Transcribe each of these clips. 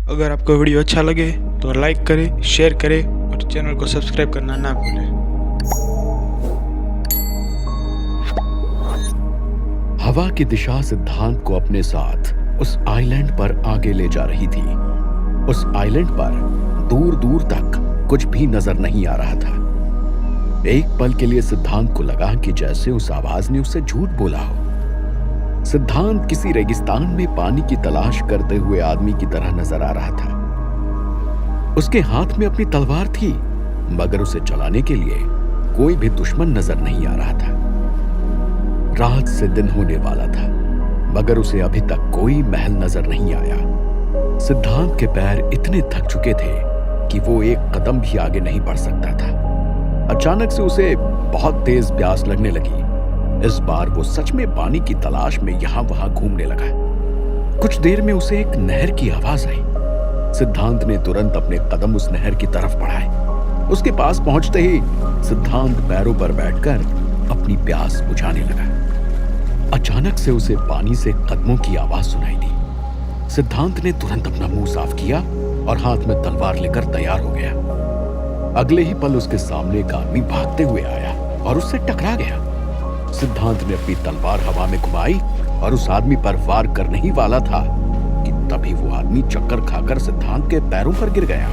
अगर आपको वीडियो अच्छा लगे तो लाइक करें, शेयर करें और चैनल को सब्सक्राइब करना ना भूलें। हवा की दिशा सिद्धांत को अपने साथ उस आइलैंड पर आगे ले जा रही थी। उस आइलैंड पर दूर दूर तक कुछ भी नजर नहीं आ रहा था। एक पल के लिए सिद्धांत को लगा कि जैसे उस आवाज ने उससे झूठ बोला हो। सिद्धांत किसी रेगिस्तान में पानी की तलाश करते हुए आदमी की तरह नजर आ रहा था। उसके हाथ में अपनी तलवार थी, मगर उसे चलाने के लिए कोई भी दुश्मन नजर नहीं आ रहा था। रात से दिन होने वाला था, मगर उसे अभी तक कोई महल नजर नहीं आया। सिद्धांत के पैर इतने थक चुके थे कि वो एक कदम भी आगे नहीं बढ़ सकता था। अचानक से उसे बहुत तेज प्यास लगने लगी। इस बार वो सच में पानी की तलाश में यहां वहां घूमने लगा। कुछ देर में उसे एक नहर की आवाज आई। सिद्धांत ने तुरंत अपने कदम उस नहर की तरफ बढ़ाए। उसके पास पहुंचते ही सिद्धांत पैरों पर बैठकर अपनी प्यास बुझाने लगा। अचानक से उसे पानी से कदमों की आवाज सुनाई दी। सिद्धांत ने तुरंत अपना मुंह साफ किया और हाथ में तलवार लेकर तैयार हो गया। अगले ही पल उसके सामने एक आदमी भागते हुए आया और उससे टकरा गया। सिद्धांत ने अपनी तलवार हवा में घुमाई और उस आदमी पर वार करने ही वाला था कि तभी वो आदमी चक्कर खाकर सिद्धांत के पैरों पर गिर गया।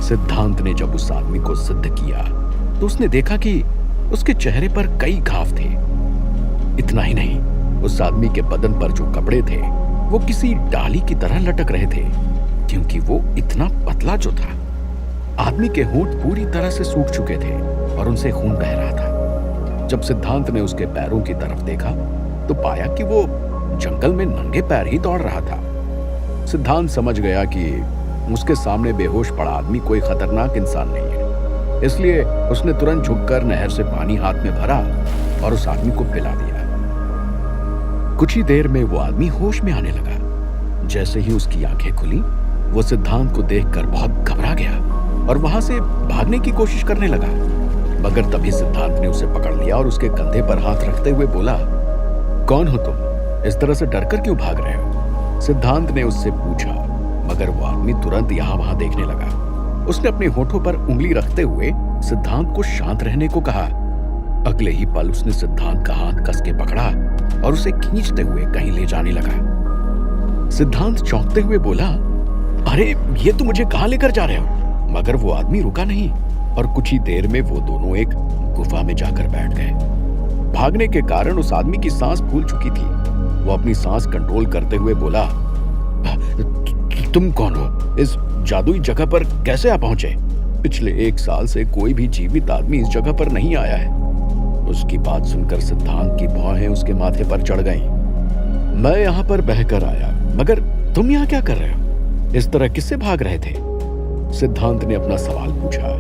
सिद्धांत ने जब उस आदमी को सिद्ध किया तो उसने देखा कि उसके चेहरे पर कई घाव थे। इतना ही नहीं, उस आदमी के बदन पर जो कपड़े थे वो किसी डाली की तरह लटक रहे थे, क्योंकि वो इतना पतला जो था। आदमी के होंठ पूरी तरह से सूख चुके थे और उनसे खून बह रहा था। जब सिद्धांत ने उसके पैरों की तरफ देखा तो पाया कि वो जंगल में नंगे पैर ही दौड़ रहा था। सिद्धांत समझ गया कि उसके सामने बेहोश पड़ा आदमी कोई खतरनाक इंसान नहीं है, इसलिए उसने तुरंत झुककर नहर से पानी हाथ में भरा और उस आदमी को पिला दिया। कुछ ही देर में वो आदमी होश में आने लगा। जैसे ही उसकी आंखें खुली, वो सिद्धांत को देखकर बहुत घबरा गया और वहां से भागने की कोशिश करने लगा, मगर तभी सिद्धांत ने उसे पकड़ लिया और उसके कंधे पर हाथ रखते हुए बोला, कौन हो तुम? इस तरह से डरकर क्यों भाग रहे हो? सिद्धांत ने उससे पूछा, मगर वो आदमी तुरंत यहां वहां देखने लगा। उसने अपने होठों पर उंगली रखते हुए सिद्धांत को शांत रहने को कहा। अगले ही पल उसने सिद्धांत का हाथ कस के पकड़ा और उसे खींचते हुए कहीं ले जाने लगा। सिद्धांत चौंकते हुए बोला, अरे ये तुम मुझे कहां लेकर जा रहे हो? मगर वो आदमी रुका नहीं और कुछ ही देर में वो दोनों एक गुफा में जाकर बैठ गए। भागने के कारण उस आदमी की सांस फूल चुकी थी। वो अपनी सांस कंट्रोल करते हुए बोला, तुम कौन हो? इस जादुई जगह पर कैसे आ पहुंचे? पिछले 1 साल से कोई भी जीवित आदमी इस जगह पर नहीं आया है। उसकी बात सुनकर सिद्धांत की भौहें उसके माथे पर चढ़ गईं। मैं यहाँ पर बहकर आया, मगर तुम यहाँ क्या कर रहे हो? इस तरह किससे भाग रहे थे? सिद्धांत ने अपना सवाल पूछा।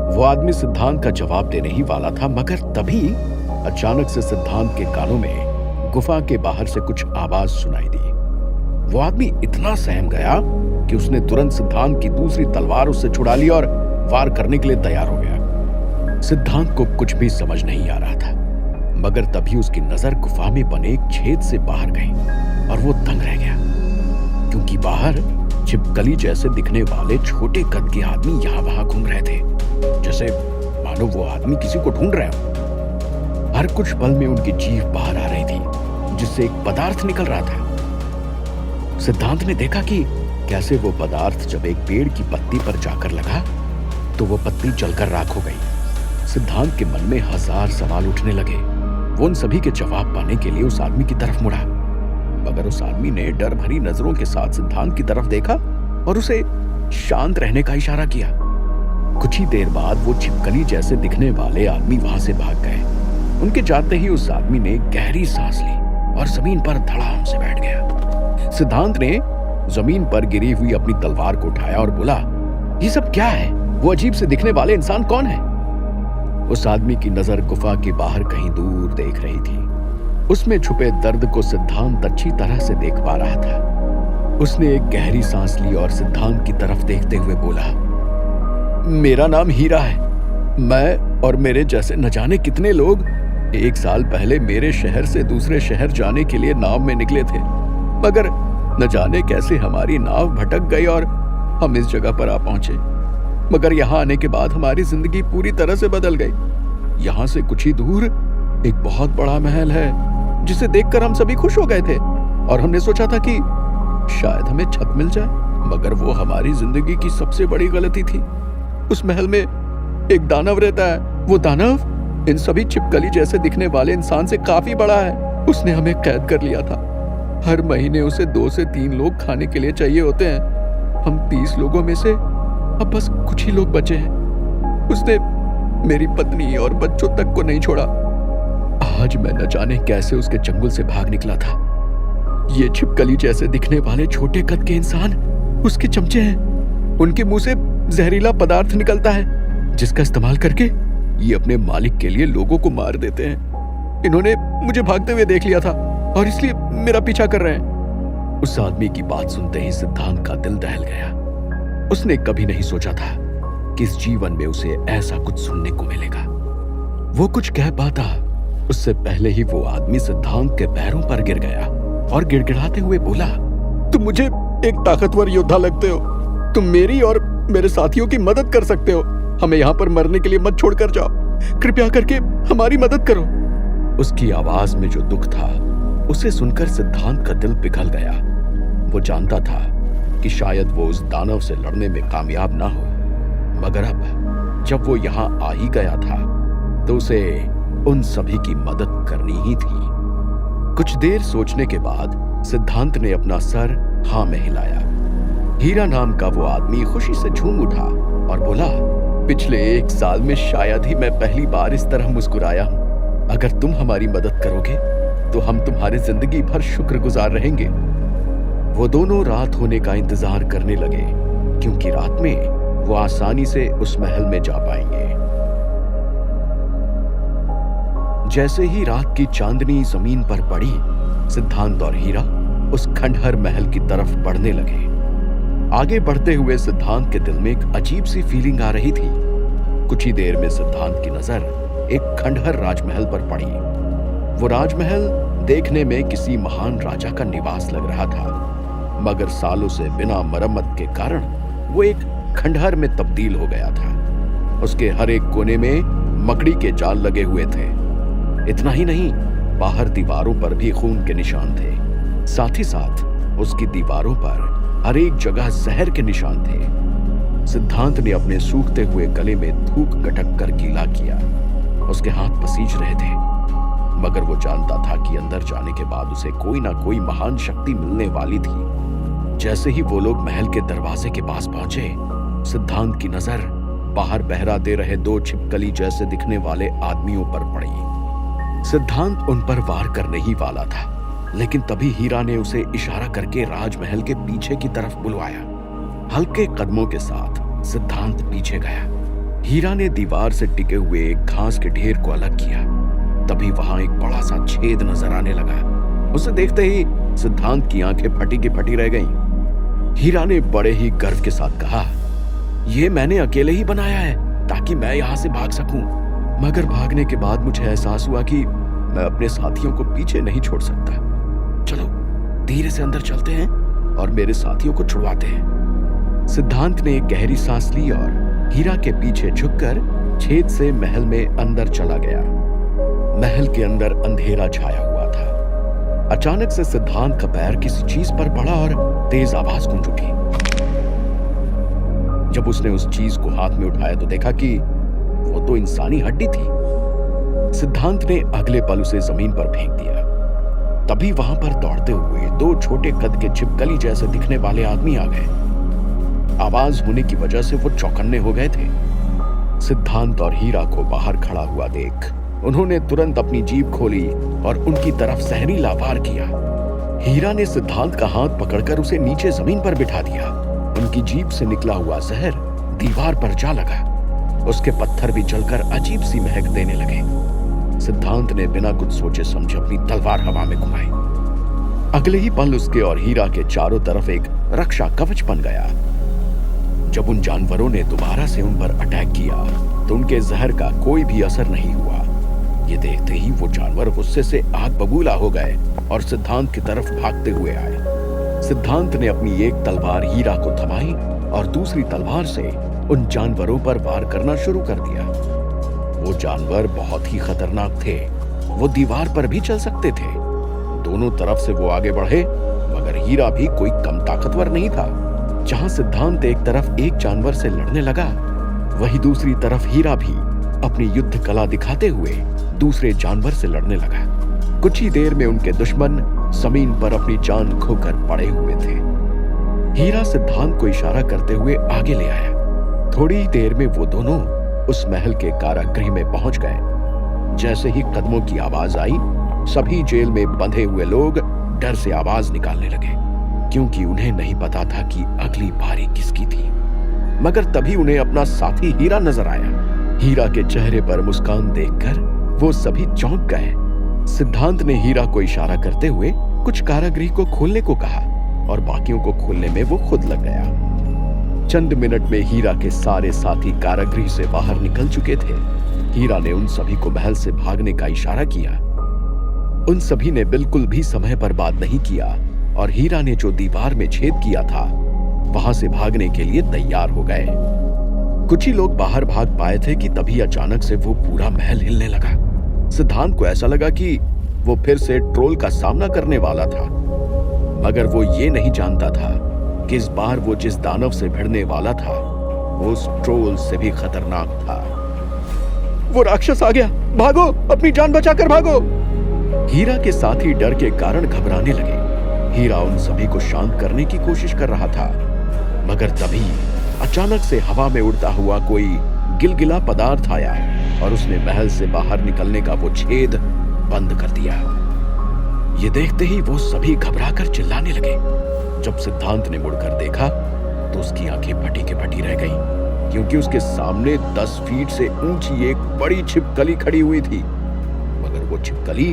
वो आदमी सिद्धांत का जवाब देने ही वाला था, मगर तभी अचानक से सिद्धांत के कानों में गुफा के बाहर से कुछ आवाज सुनाई दी। वो आदमी इतना सहम गया कि उसने तुरंत सिद्धांत की दूसरी तलवार उससे छुड़ा ली और वार करने के लिए तैयार हो गया। सिद्धांत को कुछ भी समझ नहीं आ रहा था, मगर तभी उसकी नजर गुफा में बने एक छेद से बाहर गई और वो दंग रह गया, क्योंकि बाहर छिपकली जैसे दिखने वाले छोटे कद के आदमी यहां वहां घूम रहे थे, जैसे मानो वो आदमी किसी को ढूंढ रहे हो। हर कुछ पल में उनकी जीभ बाहर आ रही थी, जिससे एक पदार्थ निकल रहा था। सिद्धांत ने देखा कि कैसे वो पदार्थ जब एक पेड़ की पत्ती पर जाकर लगा तो वो पत्ती जलकर राख हो गई। सिद्धांत के मन में 1000 सवाल उठने लगे। वो उन सभी के जवाब पाने के लिए उस आदमी की तरफ मुड़ा, मगर उस आदमी ने डर भरी नजरों के साथ सिद्धांत की तरफ देखा और उसे शांत रहने का इशारा किया। कुछ ही देर बाद वो छिपकली जैसे दिखने वाले आदमी वहां से भाग गए। उनके जाते ही उस आदमी ने गहरी सांस ली और जमीन पर धड़ाम से बैठ गया। सिद्धांत ने जमीन पर गिरी हुई अपनी तलवार को उठाया और बोला, ये सब क्या है? वो अजीब से दिखने वाले इंसान कौन है? उस आदमी की नजर गुफा के बाहर कहीं दूर देख रही थी। उसमें छुपे दर्द को सिद्धांत अच्छी तरह से देख पा रहा था। उसने एक गहरी सांस ली और सिद्धांत की तरफ देखते हुए बोला, मेरा नाम हीरा है। मैं और मेरे जैसे न जाने कितने लोग 1 साल पहले मेरे शहर से दूसरे शहर जाने के लिए नाव में निकले थे, मगर न जाने कैसे हमारी नाव भटक गई और हम इस जगह पर आ पहुंचे। मगर यहाँ आने के बाद हमारी जिंदगी पूरी तरह से बदल गई। यहाँ से कुछ ही दूर एक बहुत बड़ा महल है जिसे देखकर हम सभी खुश हो गए थे और हमने सोचा था कि शायद हमें छत मिल जाए। मगर वो हमारी जिंदगी की सबसे बड़ी गलती थी। उस महल में एक दानव रहता है। वो दानव इन सभी छिपकली जैसे दिखने वाले इंसान से काफी बड़ा है। उसने हमें कैद कर लिया था। हर महीने उसे 2 से 3 लोग खाने के लिए चाहिए होते हैं। हम 30 लोगों में से अब बस कुछ ही लोग बचे हैं। उसने मेरी पत्नी और बच्चों तक को नहीं छोड़ा। आज मैं न जाने कैसे उसके जंगल से भाग निकला था। ये छिपकली जैसे दिखने वाले छोटे कद के इंसान उसके चमचे हैं। उनके मुंह से जहरीला पदार्थ निकलता है जिसका इस्तेमाल करके ये अपने मालिक के लिए लोगों को मार देते हैं। इन्होंने मुझे भागते हुए देख लिया था और इसलिए मेरा पीछा कर रहे हैं। उस आदमी की बात सुनते ही सिद्धांत का दिल दहल गया। उसने कभी नहीं सोचा था कि इस जीवन में उसे ऐसा कुछ सुनने को मिलेगा। वो कुछ कह पाता उससे पहले ही वो आदमी सिद्धांत के पैरों पर गिर गया और गिड़गिड़ाते हुए बोला, तुम मुझे एक ताकतवर योद्धा लगते हो। तुम मेरी और मेरे साथियों की मदद कर सकते हो। हमें यहाँ पर मरने के लिए मत छोड़कर जाओ। कृपया करके हमारी मदद करो। उसकी आवाज में जो दुख था उसे सुनकर सिद्धांत का दिल पिघल गया। वो जानता था कि शायद वो उस दानव से लड़ने में कामयाब ना हो, मगर अब जब वो यहाँ आ ही गया था तो उसे उन सभी की मदद करनी ही थी। कुछ देर सोचने के बाद सिद्धांत ने अपना सर हाँ में हिलाया। हीरा नाम का वो आदमी खुशी से झूम उठा और बोला, पिछले 1 साल में शायद ही मैं पहली बार इस तरह मुस्कुराया हूं। अगर तुम हमारी मदद करोगे तो हम तुम्हारी जिंदगी भर शुक्रगुजार रहेंगे। वो दोनों रात होने का इंतजार करने लगे क्योंकि रात में वो आसानी से उस महल में जा पाएंगे। जैसे ही रात की चांदनी जमीन पर पड़ी, सिद्धांत और हीरा उस खंडहर महल की तरफ बढ़ने लगे। आगे बढ़ते हुए सिद्धांत के दिल में एक अजीब सी फीलिंग आ रही थी। कुछ ही देर में सिद्धांत की नजर एक खंडहर राजमहल पर पड़ी। वो राजमहल देखने में किसी महान राजा का निवास लग रहा था, मगर सालों से बिना मरम्मत के कारण वो एक खंडहर में तब्दील हो गया था। उसके हर एक कोने में मकड़ी के जाल लगे हुए थे। इतना ही नहीं, बाहर दीवारों पर भी खून के निशान थे। साथ ही साथ उसकी दीवारों पर हर एक जगह जहर के निशान थे। सिद्धांत ने अपने सूखते हुए गले में थूक गटक कर गीला किया। उसके हाथ पसीज रहे थे, मगर वो जानता था कि अंदर जाने के बाद उसे कोई ना कोई महान शक्ति मिलने वाली थी। जैसे ही वो लोग महल के दरवाजे के पास पहुंचे, सिद्धांत की नजर बाहर पहरा दे रहे 2 छिपकली जैसे दिखने वाले आदमियों पर पड़ी। सिद्धांत उन पर वार करने ही वाला था, लेकिन तभी हीरा ने उसे इशारा करके राजमहल के पीछे की तरफ बुलवाया। हल्के कदमों के साथ सिद्धांत पीछे गया। हीरा ने दीवार से टिके हुए एक घास के ढेर को अलग किया। तभी वहां एक बड़ा सा छेद नजर आने लगा। उसे देखते ही सिद्धांत की आंखें फटी की फटी रह गईं। हीरा ने बड़े ही गर्व के साथ कहा, यह मैंने अकेले ही बनाया है ताकि मैं यहां से भाग सकूं। मगर भागने के बाद मुझे एहसास हुआ कि मैं अपने साथियों को पीछे नहीं छोड़ सकता। चलो धीरे से अंदर चलते हैं और मेरे साथियों को छुड़वाते हैं। सिद्धांत ने एक गहरी सांस ली और हीरा के पीछे झुककर छेद से महल में अंदर चला गया। महल के अंदर अंधेरा छाया हुआ था। अचानक से सिद्धांत का पैर किसी चीज पर पड़ा और तेज आवाज गूंज उठी। जब उसने उस चीज को हाथ में उठाया तो देखा कि वो तो इंसानी हड्डी थी। सिद्धांत ने अगले पल उसे जमीन पर फेंक दिया। तभी वहां पर दौड़ते हुए 2 छोटे कद के छिपकली जैसे दिखने वाले आदमी आ गए। आवाज होने की वजह से वो चौकन्ने हो गए थे। सिद्धांत और हीरा को बाहर खड़ा हुआ देख उन्होंने तुरंत अपनी जीभ खोली और उनकी तरफ जहरीला वार किया। हीरा ने सिद्धांत का हाथ पकड़कर उसे नीचे जमीन पर बिठा दिया। उनकी जीभ से निकला हुआ जहर दीवार पर जा लगा। उसके पत्थर भी जलकर अजीब सी महक देने लगे। सिद्धांत ने बिना कुछ सोचे समझे अपनी तलवार हवा में घुमाई। अगले ही पल उसके और हीरा के चारों तरफ एक रक्षा कवच बन गया। जब उन जानवरों ने दोबारा से उन पर अटैक किया तो उनके जहर का कोई भी असर नहीं हुआ। ये देखते ही वो जानवर गुस्से से आग बबूला हो गए और सिद्धांत की तरफ भागते हुए आए। सिद्धांत ने अपनी एक तलवार हीरा को थमाई और दूसरी तलवार से उन जानवरों पर वार करना शुरू कर दिया। वो जानवर बहुत ही खतरनाक थे। वो दीवार पर भी चल सकते थे। दोनों तरफ से वो आगे बढ़े, मगर हीरा भी कोई कम ताकतवर नहीं था। जहां सिद्धांत एक तरफ एक जानवर से लड़ने लगा, वहीं दूसरी तरफ हीरा भी अपनी युद्ध कला दिखाते हुए दूसरे जानवर से लड़ने लगा। कुछ ही देर में उनके दुश्मन जमीन पर अपनी जान खोकर पड़े हुए थे। हीरा सिद्धांत को इशारा करते हुए आगे ले आया। थोड़ी ही देर में वो दोनों उस महल के कारागृह में पहुंच गए। जैसे ही कदमों की आवाज आई, सभी जेल में बंधे हुए लोग डर से आवाज निकालने लगे, क्योंकि उन्हें नहीं पता था कि अगली बारी किसकी थी। मगर तभी उन्हें अपना साथी हीरा नजर आया। हीरा के चेहरे पर मुस्कान देखकर वो सभी चौंक गए। सिद्धांत ने हीरा को इशारा करते हुए कुछ कारागृह को खोलने को कहा और बाकियों को खोलने में वो खुद लग गया। चंद मिनट में हीरा के सारे साथी कारागृह से बाहर निकल चुके थे। हीरा ने उन सभी को महल से भागने का इशारा किया। उन सभी ने बिल्कुल भी समय बर्बाद नहीं किया और हीरा ने जो दीवार में छेद किया था, वहां से भागने के लिए तैयार हो गए। कुछ ही लोग बाहर भाग पाए थे कि तभी अचानक से वो पूरा महल हिलने लगा। सिद्धांत को ऐसा लगा कि वो फिर से ट्रोल का सामना करने वाला था, मगर वो ये नहीं जानता था कि इस बार वो जिस दानव से भिड़ने वाला था, वो उस ट्रोल से भी खतरनाक था। वो राक्षस आ गया, भागो, अपनी जान बचाकर भागो। हीरा के साथी डर के कारण घबराने लगे। हीरा उन सभी को शांत करने की कोशिश कर रहा था, मगर तभी अचानक से हवा में उड़ता हुआ कोई गिलगिला पदार्थ आया और उसने महल से बाहर निकलने का वो छेद बंद कर दिया। ये देखते ही वो सभी घबराकर चिल्लाने लगे। जब सिद्धांत ने मुड़कर देखा तो उसकी आंखें फटी के फटी रह गईं, क्योंकि उसके सामने 10 फीट से ऊंची एक बड़ी छिपकली खड़ी हुई थी। मगर वो छिपकली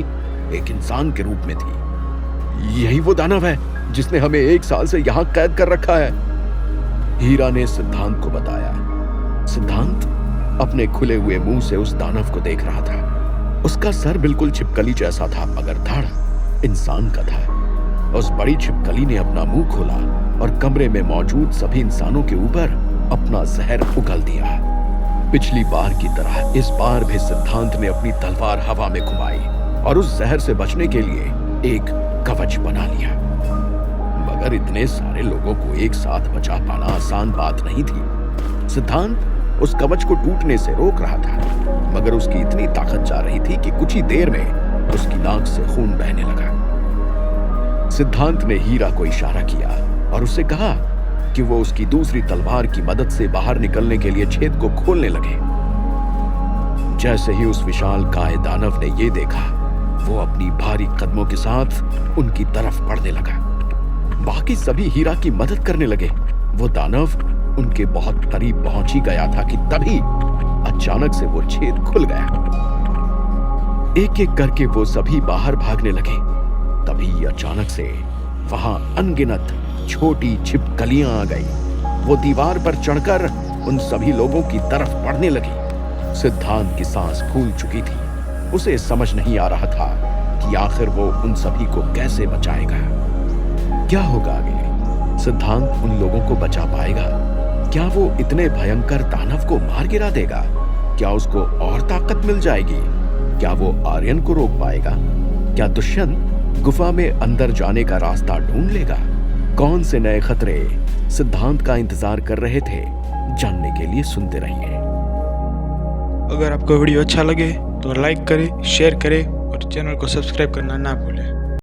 एक इंसान के रूप में थी। यही वो दानव है जिसने हमें 1 साल से यहां कैद कर रखा है, हीरा ने सिद्धांत को बताया। सिद्धांत अपने खुले हुए मुंह से उस दानव को देख रहा था। उसका सर बिल्कुल छिपकली जैसा था, मगर धड़ इंसान का था। उस बड़ी छिपकली ने अपना मुंह खोला और कमरे में मौजूद सभी इंसानों के ऊपर अपना जहर उगल दिया। पिछली बार की तरह इस बार भी सिद्धांत ने अपनी तलवार हवा में घुमाई और उस जहर से बचने के लिए एक कवच बना लिया। मगर इतने सारे लोगों को एक साथ बचा पाना आसान बात नहीं थी। सिद्धांत उस कवच को टूटने से रोक रहा था, मगर उसकी इतनी ताकत जा रही थी कि कुछ ही देर में उसकी नाक से खून बहने लगा। सिद्धांत ने हीरा को इशारा किया और उससे कहा कि वो उसकी दूसरी तलवार की मदद से बाहर निकलने के लिए छेद को खोलने लगे। जैसे ही उस विशाल काय दानव ने ये देखा, वो अपनी भारी कदमों के साथ उनकी तरफ बढ़ने लगा। बाकी सभी हीरा की मदद करने लगे। वो दानव उनके बहुत करीब पहुंच ही गया था कि तभी अचानक से वो छेद खुल गया। एक एक करके वो सभी बाहर भागने लगे। तभी अचानक से वहां अनगिनत छोटी छिपकलियां आ गई। वो दीवार पर चढ़कर उन सभी लोगों की तरफ बढ़ने लगी। सिद्धांत की सांस फूल चुकी थी। उसे समझ नहीं आ रहा था कि आखिर वो उन सभी को कैसे बचाएगा। क्या होगा आगे? सिद्धांत उन लोगों को बचा पाएगा? क्या वो इतने भयंकर दानव को मार गिरा देगा? क्या उसको और ताकत मिल जाएगी? क्या वो आर्यन को रोक पाएगा? क्या दुष्यंत गुफा में अंदर जाने का रास्ता ढूंढ लेगा? कौन से नए खतरे सिद्धांत का इंतजार कर रहे थे? जानने के लिए सुनते रहिए। अगर आपको वीडियो अच्छा लगे तो लाइक करें, शेयर करें और चैनल को सब्सक्राइब करना ना भूलें।